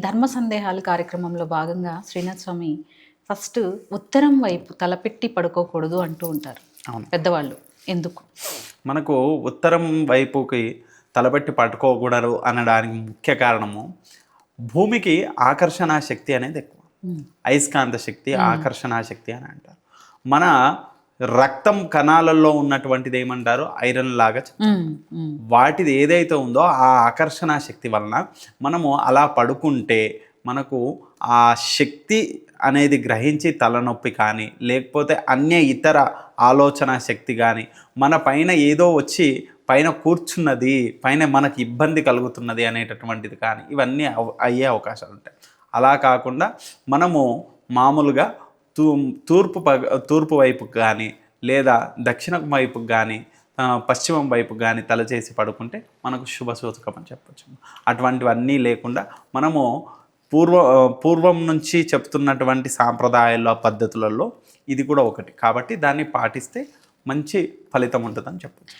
ధర్మ సందేహాలు కార్యక్రమంలో భాగంగా శ్రీనాథ్ స్వామి ఫస్ట్ ఉత్తరం వైపు తలపెట్టి పడుకోకూడదు అంటూ ఉంటారు అవును. పెద్దవాళ్ళు. ఎందుకు? మనకు ఉత్తరం వైపుకి తలబెట్టి పట్టుకోకూడదు అనడానికి ముఖ్య కారణము భూమికి ఆకర్షణ శక్తి అనేది ఎక్కువ. అయస్కాంత శక్తి, ఆకర్షణ శక్తి అని అంటారు. మన రక్తం కణాలలో ఉన్నటువంటిది ఏమంటారు, ఐరన్ లాగా చెప్తారు. వాటిది ఏదైతే ఉందో ఆ ఆకర్షణ శక్తి వలన మనము అలా పడుకుంటే మనకు ఆ శక్తి అనేది గ్రహించి తలనొప్పి కానీ లేకపోతే అన్య ఇతర ఆలోచన శక్తి కానీ మన పైన ఏదో వచ్చి పైన కూర్చున్నది, పైన మనకి ఇబ్బంది కలుగుతున్నది అనేటటువంటిది కానీ ఇవన్నీ అయ్యే అవకాశాలు ఉంటాయి. అలా కాకుండా మనము మామూలుగా తూర్పు వైపుకు కానీ లేదా దక్షిణం వైపుకు కానీ పశ్చిమం వైపు కానీ తల చేసి పడుకుంటే మనకు శుభసూచకం అని చెప్పచ్చు. అటువంటివన్నీ లేకుండా మనము పూర్వం నుంచి చెప్తున్నటువంటి సాంప్రదాయాల్లో పద్ధతులలో ఇది కూడా ఒకటి కాబట్టి దాన్ని పాటిస్తే మంచి ఫలితం ఉంటుందని చెప్పచ్చు.